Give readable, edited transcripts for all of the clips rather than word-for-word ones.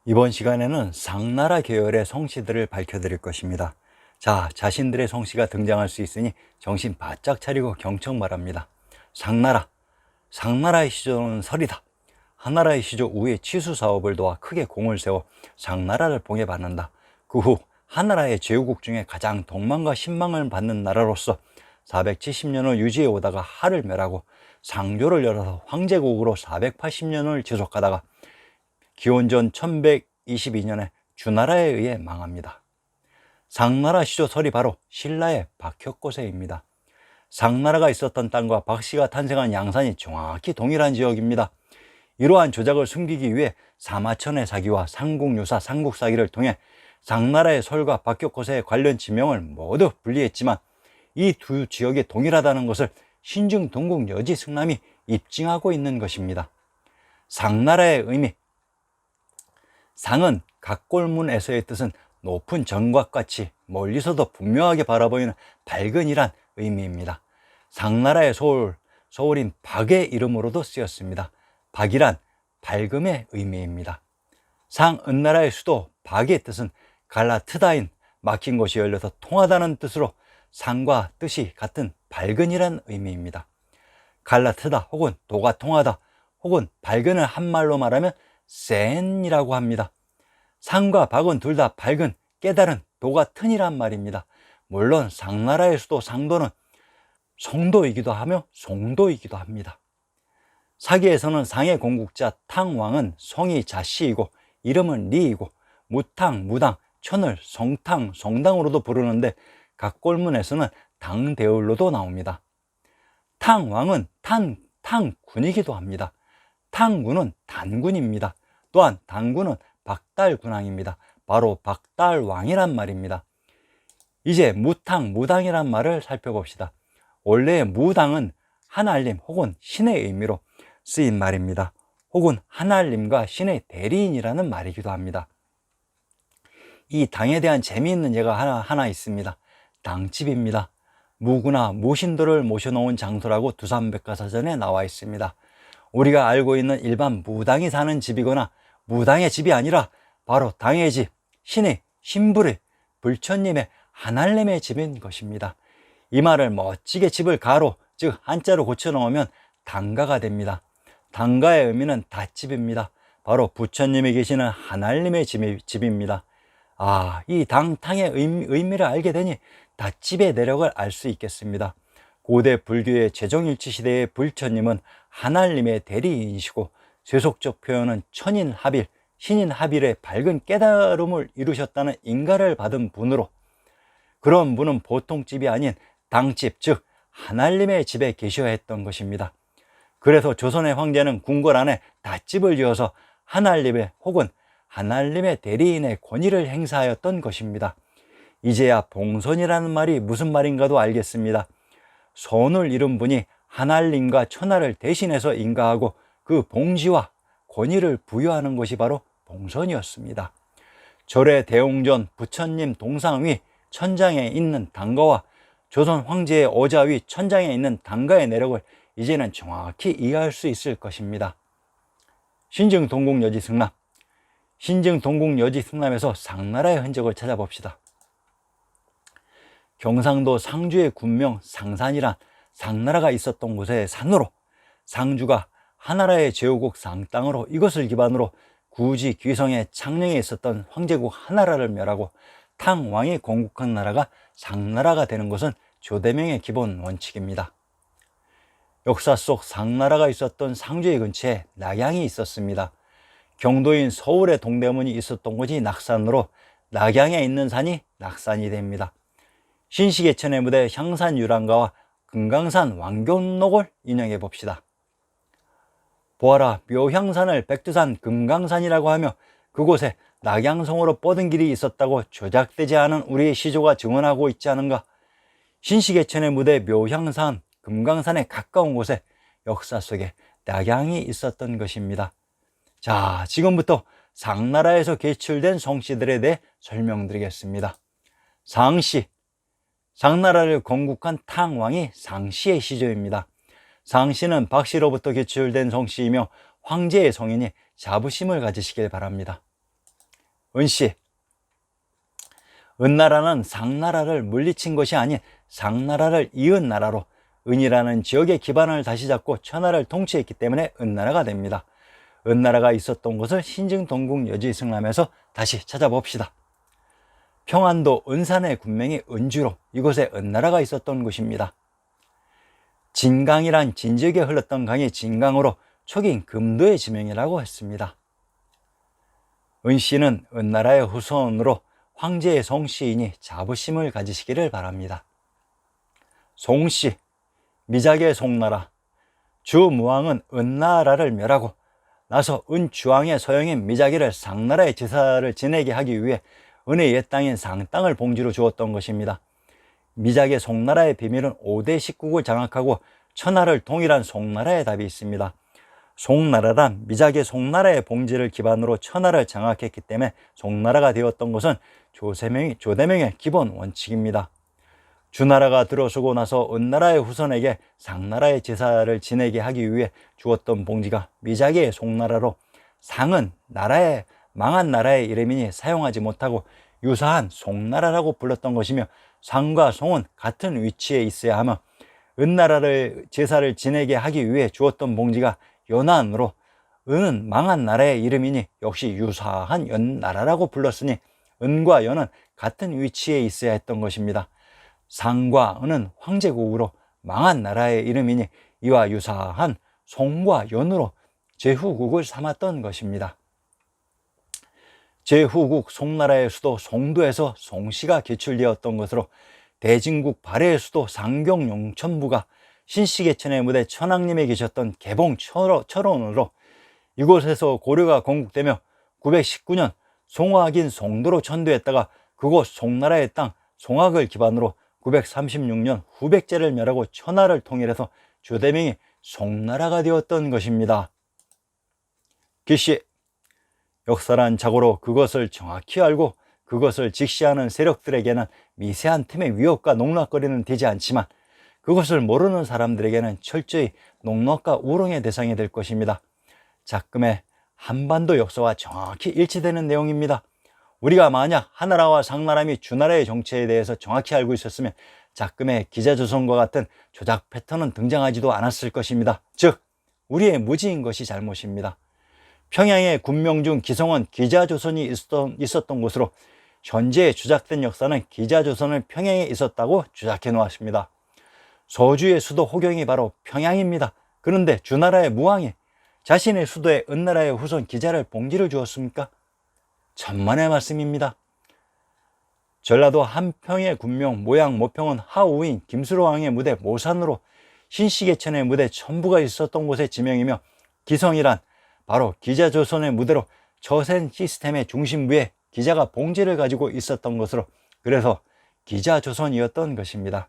이번 시간에는 상나라 계열의 성씨들을 밝혀드릴 것입니다. 자, 자신들의 성씨가 등장할 수 있으니 정신 바짝 차리고 경청 바랍니다. 상나라, 상나라의 시조는 설이다. 하나라의 시조 우의 치수 사업을 도와 크게 공을 세워 상나라를 봉해받는다. 그 후 하나라의 제후국 중에 가장 동망과 신망을 받는 나라로서 470년을 유지해 오다가 하를 멸하고 상조를 열어서 황제국으로 480년을 지속하다가 기원전 1122년에 주나라에 의해 망합니다. 상나라 시조설이 바로 신라의 박혁고세입니다. 상나라가 있었던 땅과 박씨가 탄생한 양산이 정확히 동일한 지역입니다. 이러한 조작을 숨기기 위해 사마천의 사기와 삼국유사, 삼국사기를 통해 상나라의 설과 박혁고세의 관련 지명을 모두 분리했지만 이 두 지역이 동일하다는 것을 신증 동국 여지 승남이 입증하고 있는 것입니다. 상나라의 의미, 상은 각골문에서의 뜻은 높은 정곽같이 멀리서도 분명하게 바라보이는 밝은이란 의미입니다. 상나라의 소울인 박의 이름으로도 쓰였습니다. 박이란 밝음의 의미입니다. 상은나라의 수도 박의 뜻은 갈라트다인 막힌 곳이 열려서 통하다는 뜻으로 상과 뜻이 같은 밝은이란 의미입니다. 갈라트다 혹은 도가 통하다 혹은 밝은을 한말로 말하면 센이라고 합니다. 상과 박은 둘 다 밝은, 깨달은, 도가 튼이란 말입니다. 물론 상나라의 수도 상도는 송도이기도 하며 송도이기도 합니다. 사기에서는 상의 공국자 탕왕은 성이 자씨이고 이름은 리이고 무탕, 무당, 천을 성탕, 성당으로도 부르는데 각골문에서는 당대울로도 나옵니다. 탕왕은 탕군이기도 합니다. 탕군은 단군입니다. 또한 단군은 박달군왕입니다. 바로 박달왕이란 말입니다. 이제 무탕, 무당이란 말을 살펴봅시다. 원래 무당은 하나님 혹은 신의 의미로 쓰인 말입니다. 혹은 하나님과 신의 대리인이라는 말이기도 합니다. 이 당에 대한 재미있는 예가 하나 있습니다. 당집입니다. 무구나 무신도를 모셔놓은 장소라고 두산백과사전에 나와 있습니다. 우리가 알고 있는 일반 무당이 사는 집이거나 무당의 집이 아니라 바로 당의 집, 신의, 신불의, 불천님의, 하나님의 집인 것입니다. 이 말을 멋지게 집을 가로, 즉 한자로 고쳐놓으면 당가가 됩니다. 당가의 의미는 닷집입니다. 바로 부처님이 계시는 하나님의 집입니다. 이 탕의 의미를 알게 되니 닷집의 내력을 알 수 있겠습니다. 고대 불교의 제정일치 시대의 불처님은 하나님의 대리인이시고 세속적 표현은 천인합일, 신인합일의 밝은 깨달음을 이루셨다는 인가를 받은 분으로 그런 분은 보통 집이 아닌 당집, 즉 하나님의 집에 계셔야 했던 것입니다. 그래서 조선의 황제는 궁궐 안에 닷집을 지어서 하나님의 혹은 하나님의 대리인의 권위를 행사하였던 것입니다. 이제야 봉선이라는 말이 무슨 말인가도 알겠습니다. 선을 이룬 분이 하나님과 천하를 대신해서 인가하고 그 봉지와 권위를 부여하는 것이 바로 봉선이었습니다. 절의 대웅전 부처님 동상 위 천장에 있는 당가와 조선 황제의 어자 위 천장에 있는 당가의 내력을 이제는 정확히 이해할 수 있을 것입니다. 신증 동국 여지 승남, 신증 동국 여지 승남에서 상나라의 흔적을 찾아봅시다. 경상도 상주의 군명 상산이란 상나라가 있었던 곳의 산으로 상주가 하나라의 제후국 상땅으로 이것을 기반으로 구지 귀성의 창녕에 있었던 황제국 하나라를 멸하고 탕왕이 건국한 나라가 상나라가 되는 것은 조대명의 기본 원칙입니다. 역사 속 상나라가 있었던 상주의 근처에 낙양이 있었습니다. 경도인 서울의 동대문이 있었던 곳이 낙산으로 낙양에 있는 산이 낙산이 됩니다. 신시계천의 무대 향산유랑가와 금강산 왕견록을 인용해 봅시다. 보아라, 묘향산을 백두산 금강산이라고 하며 그곳에 낙양성으로 뻗은 길이 있었다고 조작되지 않은 우리의 시조가 증언하고 있지 않은가? 신시계천의 무대 묘향산 금강산에 가까운 곳에 역사 속에 낙양이 있었던 것입니다. 자, 지금부터 상나라에서 개출된 성씨들에 대해 설명드리겠습니다. 상씨, 상나라를 건국한 탕왕이 상씨의 시조입니다. 상씨는 박씨로부터 개출된 성씨이며 황제의 성인이 자부심을 가지시길 바랍니다. 은씨. 은나라는 상나라를 물리친 것이 아닌 상나라를 이은 나라로 은이라는 지역의 기반을 다시 잡고 천하를 통치했기 때문에 은나라가 됩니다. 은나라가 있었던 곳을 신증동국 여지승람에서 다시 찾아봅시다. 평안도 은산의 군명이 은주로 이곳에 은나라가 있었던 곳입니다. 진강이란 진지역에 흘렀던 강이 진강으로 초긴 금도의 지명이라고 했습니다. 은씨는 은나라의 후손으로 황제의 송씨이니 자부심을 가지시기를 바랍니다. 송씨, 미작의 송나라, 주무왕은 은나라를 멸하고 나서 은주왕의 소형인 미작이를 상나라의 지사를 지내게 하기 위해 은의 옛 땅인 상땅을 봉지로 주었던 것입니다. 미작의 송나라의 비밀은 5대 19국을 장악하고 천하를 통일한 송나라의 답이 있습니다. 송나라란 미작의 송나라의 봉지를 기반으로 천하를 장악했기 때문에 송나라가 되었던 것은 조대명의 기본 원칙입니다. 주나라가 들어서고 나서 은나라의 후손에게 상나라의 지사를 지내게 하기 위해 주었던 봉지가 미작의 송나라로, 상은 망한 나라의 이름이니 사용하지 못하고 유사한 송나라라고 불렀던 것이며, 상과 송은 같은 위치에 있어야 하며 은나라를 제사를 지내게 하기 위해 주었던 봉지가 연안으로, 은은 망한 나라의 이름이니 역시 유사한 연나라라고 불렀으니 은과 연은 같은 위치에 있어야 했던 것입니다. 상과 은은 황제국으로 망한 나라의 이름이니 이와 유사한 송과 연으로 제후국을 삼았던 것입니다. 제후국 송나라의 수도 송도에서 송씨가 개출되었던 것으로 대진국 발해의 수도 상경 용천부가 신시계천의 무대 천왕님이 계셨던 개봉 철원으로 이곳에서 고려가 건국되며 919년 송화긴 송도로 천도했다가 그곳 송나라의 땅 송악을 기반으로 936년 후백제를 멸하고 천하를 통일해서 조대명이 송나라가 되었던 것입니다. 기시, 역사란 자고로 그것을 정확히 알고 그것을 직시하는 세력들에게는 미세한 틈의 위협과 농락거리는 되지 않지만 그것을 모르는 사람들에게는 철저히 농락과 우롱의 대상이 될 것입니다. 작금의 한반도 역사와 정확히 일치되는 내용입니다. 우리가 만약 하나라와 상나라 및 주나라의 정체에 대해서 정확히 알고 있었으면 작금의 기자조선과 같은 조작 패턴은 등장하지도 않았을 것입니다. 즉, 우리의 무지인 것이 잘못입니다. 평양의 군명 중 기성은 기자조선이 있었던 곳으로 현재 주작된 역사는 기자조선은 평양에 있었다고 주작해 놓았습니다. 서주의 수도 호경이 바로 평양입니다. 그런데 주나라의 무왕이 자신의 수도에 은나라의 후손 기자를 봉지를 주었습니까? 천만의 말씀입니다. 전라도 한평의 군명 모양 모평은 하우인 김수로왕의 무대 모산으로 신시계천의 무대 천부가 있었던 곳의 지명이며, 기성이란 바로 기자조선의 무대로 저센 시스템의 중심부에 기자가 봉지를 가지고 있었던 것으로 그래서 기자조선이었던 것입니다.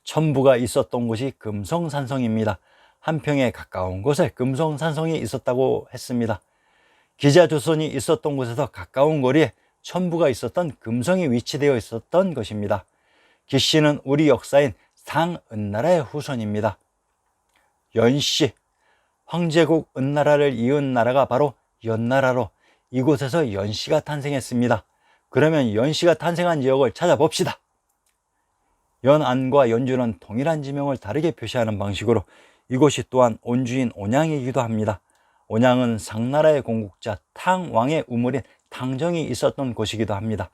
천부가 있었던 곳이 금성산성입니다. 한평에 가까운 곳에 금성산성이 있었다고 했습니다. 기자조선이 있었던 곳에서 가까운 거리에 천부가 있었던 금성이 위치되어 있었던 것입니다. 기씨는 우리 역사인 상은나라의 후손입니다. 연씨, 황제국 은나라를 이은 나라가 바로 연나라로 이곳에서 연씨가 탄생했습니다. 그러면 연씨가 탄생한 지역을 찾아봅시다. 연안과 연주는 동일한 지명을 다르게 표시하는 방식으로 이곳이 또한 온주인 온양이기도 합니다. 온양은 상나라의 공국자 탕왕의 우물인 탕정이 있었던 곳이기도 합니다.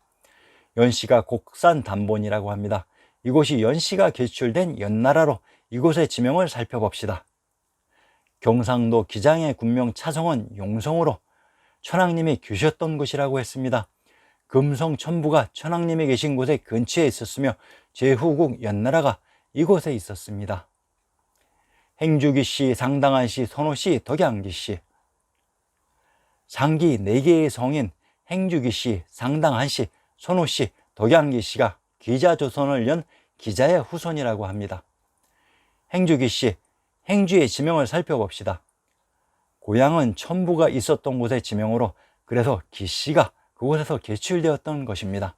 연씨가 곡산 단본이라고 합니다. 이곳이 연씨가 개출된 연나라로 이곳의 지명을 살펴봅시다. 경상도 기장의 군명 차성은 용성으로 천왕님이 계셨던 곳이라고 했습니다. 금성 천부가 천왕님이 계신 곳에 근처에 있었으며 제후국 연나라가 이곳에 있었습니다. 행주기씨, 상당한씨, 선호씨, 덕양기씨. 상기 4개의 성인 행주기씨, 상당한씨, 선호씨, 덕양기씨가 기자조선을 연 기자의 후손이라고 합니다. 행주기씨, 행주의 지명을 살펴봅시다. 고향은 천부가 있었던 곳의 지명으로 그래서 기씨가 그곳에서 개출되었던 것입니다.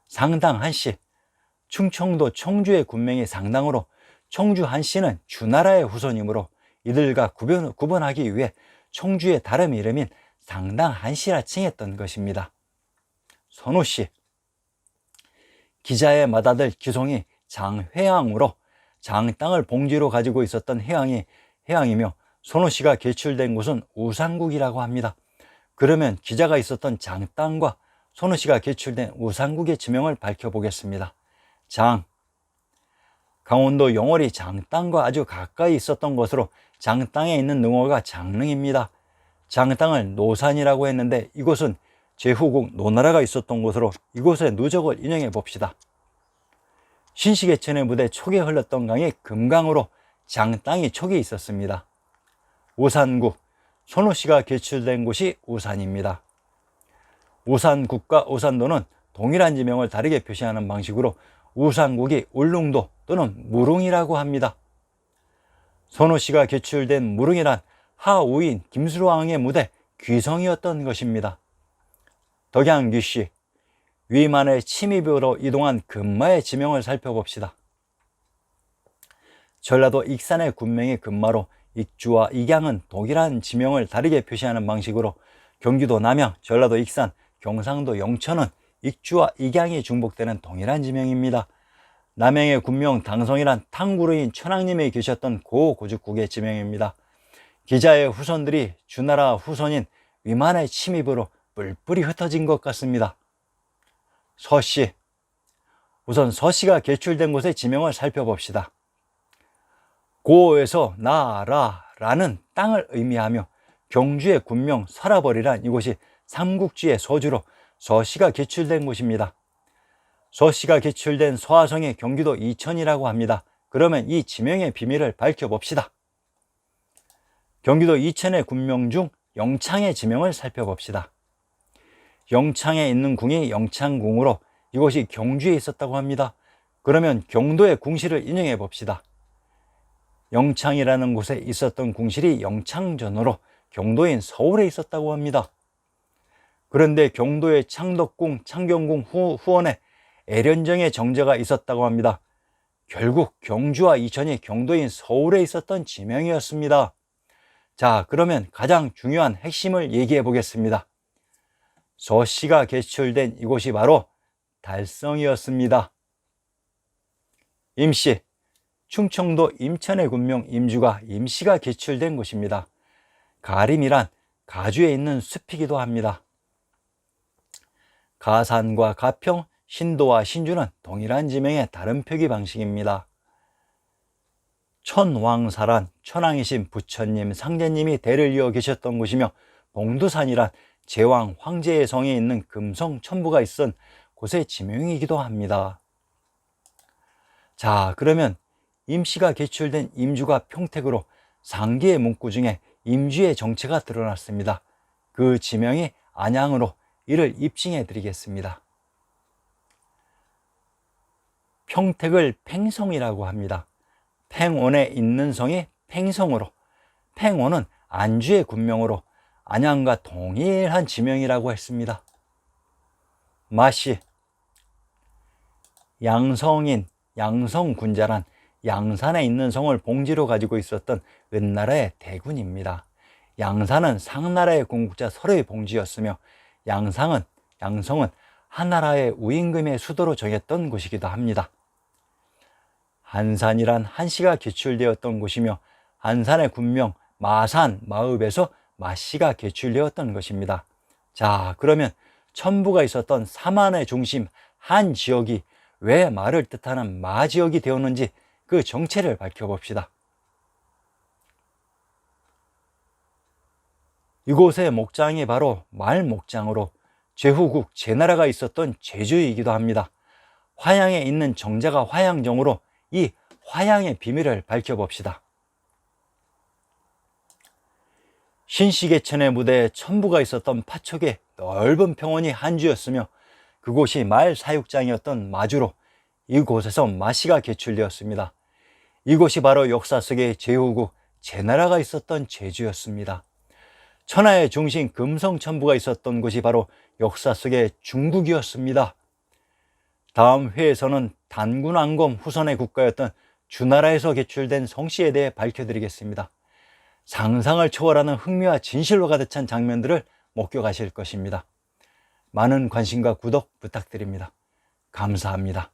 상당한씨, 충청도 청주의 군명이 상당으로 청주 한씨는 주나라의 후손이므로 이들과 구분하기 위해 청주의 다른 이름인 상당한 시라 칭했던 것입니다. 선우씨, 기자의 맏아들 기송이 장회왕으로 장 땅을 봉지로 가지고 있었던 회왕이며 선우씨가 개출된 곳은 우상국이라고 합니다. 그러면 기자가 있었던 장 땅과 선우씨가 개출된 우상국의 지명을 밝혀보겠습니다. 장, 강원도 영월이 장 땅과 아주 가까이 있었던 것으로 장 땅에 있는 능어가 장릉입니다. 장 땅을 노산이라고 했는데 이곳은 제후국 노나라가 있었던 곳으로 이곳의 누적을 인용해 봅시다. 신시계천의 무대 촉에 흘렀던 강이 금강으로 장 땅이 촉이 있었습니다. 우산국, 선우씨가 개출된 곳이 우산입니다. 우산국과 우산도는 동일한 지명을 다르게 표시하는 방식으로 우산국이 울릉도 또는 무릉이라고 합니다. 선우씨가 개출된 무릉이란 하우인 김수로왕의 무대 귀성이었던 것입니다. 덕양귀씨, 위만의 침입으로 이동한 금마의 지명을 살펴봅시다. 전라도 익산의 군명이 금마로 익주와 익양은 동일한 지명을 다르게 표시하는 방식으로 경기도 남양, 전라도 익산, 경상도 영천은 익주와 익양이 중복되는 동일한 지명입니다. 남양의 군명 당성이란 탕구르인 천황님이 계셨던 고고죽국의 지명입니다. 기자의 후손들이 주나라 후손인 위만의 침입으로 뿔뿔이 흩어진 것 같습니다. 서씨, 우선 서씨가 개출된 곳의 지명을 살펴봅시다. 고에서 나라라는 땅을 의미하며 경주의 군명 서라벌이란 이곳이 삼국지의 서주로 서씨가 개출된 곳입니다. 서씨가 개출된 서하성이 경기도 이천이라고 합니다. 그러면 이 지명의 비밀을 밝혀봅시다. 경기도 이천의 군명 중 영창의 지명을 살펴봅시다. 영창에 있는 궁이 영창궁으로 이곳이 경주에 있었다고 합니다. 그러면 경도의 궁실을 인용해 봅시다. 영창이라는 곳에 있었던 궁실이 영창전으로 경도인 서울에 있었다고 합니다. 그런데 경도의 창덕궁, 창경궁 후원에 애련정의 정제가 있었다고 합니다. 결국 경주와 이천이 경도인 서울에 있었던 지명이었습니다. 자, 그러면 가장 중요한 핵심을 얘기해 보겠습니다. 서씨가 개출된 이곳이 바로 달성이었습니다. 임씨, 충청도 임천의 군명 임주가 임씨가 개출된 곳입니다. 가림이란 가주에 있는 숲이기도 합니다. 가산과 가평, 신도와 신주는 동일한 지명의 다른 표기 방식입니다. 천왕사란 천왕이신 부처님, 상제님이 대를 이어 계셨던 곳이며 봉두산이란 제왕 황제의 성에 있는 금성 천부가 있은 곳의 지명이기도 합니다. 자, 그러면 임씨가 개출된 임주가 평택으로 상기의 문구 중에 임주의 정체가 드러났습니다. 그 지명이 안양으로 이를 입증해 드리겠습니다. 평택을 팽성이라고 합니다. 팽원에 있는 성이 팽성으로, 팽원은 안주의 군명으로 안양과 동일한 지명이라고 했습니다. 마씨, 양성인 양성군자란 양산에 있는 성을 봉지로 가지고 있었던 은나라의 대군입니다. 양산은 상나라의 군국자 설의 봉지였으며 양성은 한나라의 우임금의 수도로 정했던 곳이기도 합니다. 한산이란 한씨가 개출되었던 곳이며 한산의 군명 마산, 마읍에서 마씨가 개출되었던 것입니다. 자, 그러면 천부가 있었던 삼한의 중심 한 지역이 왜 마를 뜻하는 마지역이 되었는지 그 정체를 밝혀봅시다. 이곳의 목장이 바로 말목장으로 제후국 제나라가 있었던 제주이기도 합니다. 화양에 있는 정자가 화양정으로 이 화양의 비밀을 밝혀봅시다. 신시계천의 무대에 천부가 있었던 파촉의 넓은 평원이 한주였으며 그곳이 말 사육장이었던 마주로 이곳에서 마씨가 개출되었습니다. 이곳이 바로 역사 속에 제후국 제나라가 있었던 제주였습니다. 천하의 중심 금성천부가 있었던 곳이 바로 역사 속의 중국이었습니다. 다음 회에서는 단군왕검 후손의 국가였던 주나라에서 개출된 성씨에 대해 밝혀드리겠습니다. 상상을 초월하는 흥미와 진실로 가득 찬 장면들을 목격하실 것입니다. 많은 관심과 구독 부탁드립니다. 감사합니다.